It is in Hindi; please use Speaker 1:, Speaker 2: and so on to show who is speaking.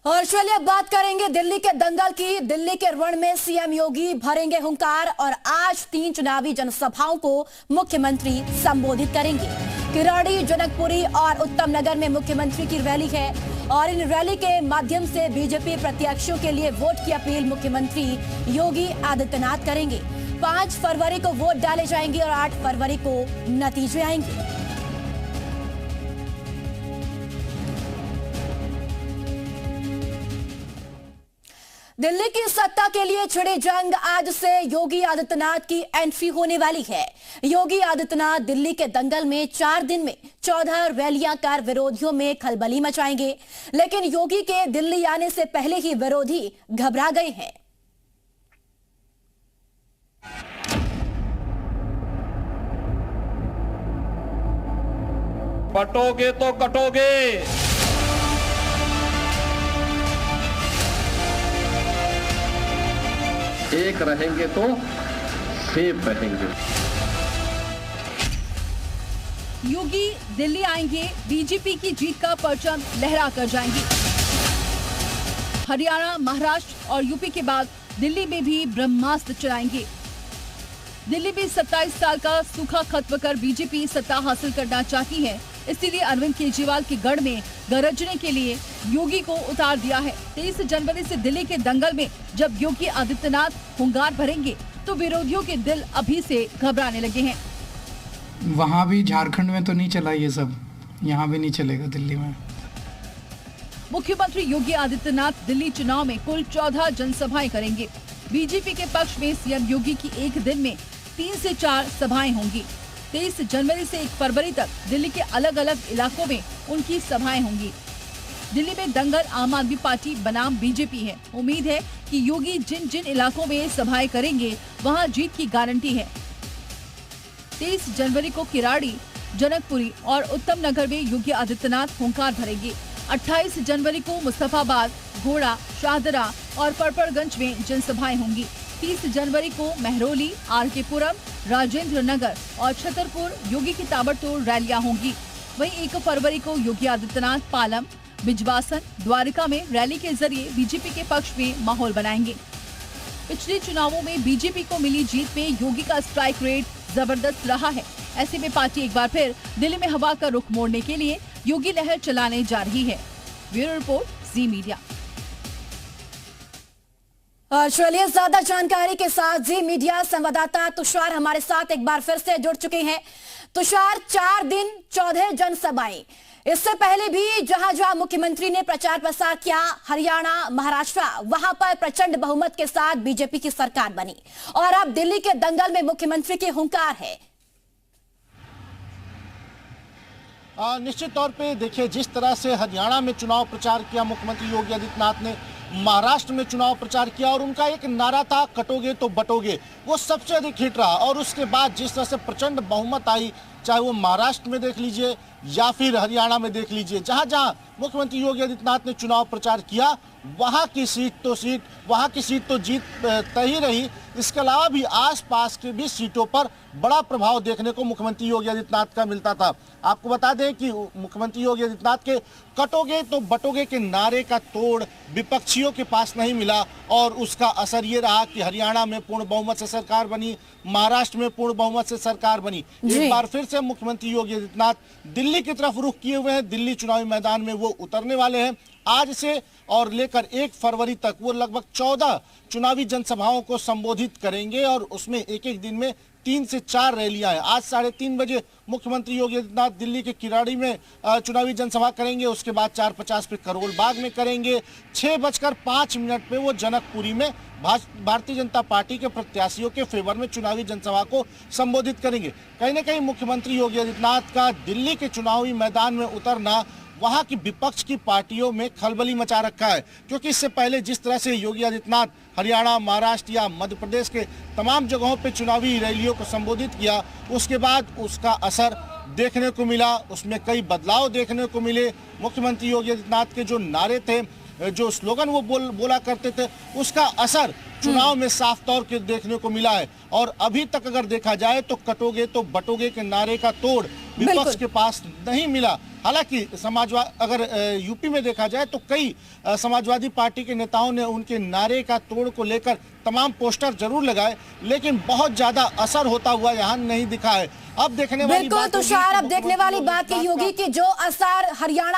Speaker 1: और चलिए अब बात करेंगे दिल्ली के दंगल की। दिल्ली के रण में सीएम योगी भरेंगे हुंकार और आज 3 चुनावी जनसभाओं को मुख्यमंत्री संबोधित करेंगे। किराड़ी, जनकपुरी और उत्तम नगर में मुख्यमंत्री की रैली है और इन रैली के माध्यम से बीजेपी प्रत्याशियों के लिए वोट की अपील मुख्यमंत्री योगी आदित्यनाथ करेंगे। 5 फरवरी को वोट डाले जाएंगे और 8 फरवरी को नतीजे आएंगे। दिल्ली की सत्ता के लिए छिड़ी जंग, आज से योगी आदित्यनाथ की एंट्री होने वाली है। योगी आदित्यनाथ दिल्ली के दंगल में 4 दिन में 14 रैलियां कर विरोधियों में खलबली मचाएंगे, लेकिन योगी के दिल्ली आने से पहले ही विरोधी घबरा गए हैं।
Speaker 2: पटोगे तो कटोगे। एक रहेंगे तो सेफ रहेंगे।
Speaker 3: योगी दिल्ली आएंगे, बीजेपी की जीत का परचम लहरा कर जाएंगे। हरियाणा, महाराष्ट्र और यूपी के बाद दिल्ली में भी ब्रह्मास्त्र चलाएंगे। दिल्ली में 27 साल का सूखा खत्म कर बीजेपी सत्ता हासिल करना चाहती है, इसीलिए अरविंद केजरीवाल के गढ़ में गरजने के लिए योगी को उतार दिया है। 23 जनवरी से दिल्ली के दंगल में जब योगी आदित्यनाथ हुंकार भरेंगे तो विरोधियों के दिल अभी से घबराने लगे हैं।
Speaker 4: वहाँ भी झारखंड में तो नहीं चला ये सब, यहाँ भी नहीं चलेगा दिल्ली में।
Speaker 3: मुख्यमंत्री योगी आदित्यनाथ दिल्ली चुनाव में कुल 14 जनसभाएं करेंगे। बीजेपी के पक्ष में सीएम योगी की एक दिन में 3 से 4 सभाएं होंगी। 23 जनवरी से 1 फरवरी तक दिल्ली के अलग अलग इलाकों में उनकी सभाएं होंगी। दिल्ली में दंगल आम आदमी पार्टी बनाम बीजेपी है। उम्मीद है कि योगी जिन जिन इलाकों में सभाएं करेंगे वहां जीत की गारंटी है। 23 जनवरी को किराड़ी, जनकपुरी और उत्तम नगर में योगी आदित्यनाथ हुंकार भरेंगे। 28 जनवरी को मुस्तफाबाद, घोड़ा, शाहदरा और परपड़गंज में जनसभाएं होंगी। 30 जनवरी को महरौली, आरकेपुरम, राजेंद्र नगर और छतरपुर योगी की ताबड़तोड़ रैलियां होंगी। वहीं 1 फरवरी को योगी आदित्यनाथ पालम, बिजवासन, द्वारिका में रैली के जरिए बीजेपी के पक्ष में माहौल बनाएंगे। पिछले चुनावों में बीजेपी को मिली जीत में योगी का स्ट्राइक रेट जबरदस्त रहा है। ऐसे में पार्टी एक बार फिर दिल्ली में हवा का रुख मोड़ने के लिए योगी लहर चलाने जा रही है। ब्यूरो रिपोर्ट, जी मीडिया।
Speaker 1: और चलिए ज्यादा जानकारी के साथ जी मीडिया संवाददाता तुषार हमारे साथ एक बार फिर से जुड़ चुके हैं। तुषार, 4 दिन 14 जनसभाएं, इससे पहले भी जहां जहां मुख्यमंत्री ने प्रचार प्रसार किया, हरियाणा, महाराष्ट्र, वहां पर प्रचंड बहुमत के साथ बीजेपी की सरकार बनी और अब दिल्ली के दंगल में मुख्यमंत्री की हुंकार है।
Speaker 5: निश्चित तौर पे देखिए, जिस तरह से हरियाणा में चुनाव प्रचार किया मुख्यमंत्री योगी आदित्यनाथ ने, महाराष्ट्र में चुनाव प्रचार किया और उनका एक नारा था कटोगे तो बटोगे, वो सबसे अधिक हिट रहा। और उसके बाद जिस तरह से प्रचंड बहुमत आई, चाहे वो महाराष्ट्र में देख लीजिए या फिर हरियाणा में देख लीजिए, जहां जहां मुख्यमंत्री योगी आदित्यनाथ ने चुनाव प्रचार किया वहां की सीट तो जीत तय ही रही। इसके अलावा भी आसपास के भी सीटों पर बड़ा प्रभाव देखने को मुख्यमंत्री योगी आदित्यनाथ का मिलता था। आपको बता दें कि मुख्यमंत्री योगी आदित्यनाथ के कटोगे तो बटोगे के नारे का तोड़ विपक्षियों के पास नहीं मिला और उसका असर ये रहा कि हरियाणा में पूर्ण बहुमत से सरकार बनी, महाराष्ट्र में पूर्ण बहुमत से सरकार बनी। एक बार फिर से मुख्यमंत्री योगी आदित्यनाथ दिल्ली की तरफ रुख किए हुए हैं। दिल्ली चुनावी मैदान में वो उतरने वाले हैं। आज से और लेकर 1 फरवरी तक वो लगभग 14 चुनावी जनसभाओं को संबोधित करेंगे और उसमें एक एक दिन में 3 से 4 रैलियां हैं। आज 3:30 बजे मुख्यमंत्री योगी आदित्यनाथ दिल्ली के किराड़ी में चुनावी जनसभा करेंगे। उसके बाद 4:50 पे करोल बाग में करेंगे। 6:05 पे वो जनकपुरी में भारतीय जनता पार्टी के प्रत्याशियों के फेवर में चुनावी जनसभा को संबोधित करेंगे। कहीं ना कहीं मुख्यमंत्री योगी आदित्यनाथ का दिल्ली के चुनावी मैदान में उतरना वहां की विपक्ष की पार्टियों में खलबली मचा रखा है, क्योंकि इससे पहले जिस तरह से योगी आदित्यनाथ हरियाणा, महाराष्ट्र या मध्य प्रदेश के तमाम जगहों पे चुनावी रैलियों को संबोधित किया, उसके बाद उसका असर देखने को मिला, उसमें कई बदलाव देखने को मिले। मुख्यमंत्री योगी आदित्यनाथ के जो नारे थे, जो स्लोगन वो बोला करते थे, उसका असर चुनाव में साफ तौर के देखने को मिला है। और अभी तक अगर देखा जाए तो कटोगे तो बटोगे के नारे का तोड़ विपक्ष के पास नहीं मिला। हालांकि अगर यूपी में देखा जाए तो कई समाजवादी पार्टी के नेताओं ने उनके नारे का तोड़ को लेकर तमाम पोस्टर जरूर लगाए, लेकिन बहुत ज्यादा असर होता हुआ यहाँ नहीं दिखा है। अब देखने वाली
Speaker 1: बिल्कुल तुषार, अब देखने वाली बात यही होगी कि जो असर हरियाणा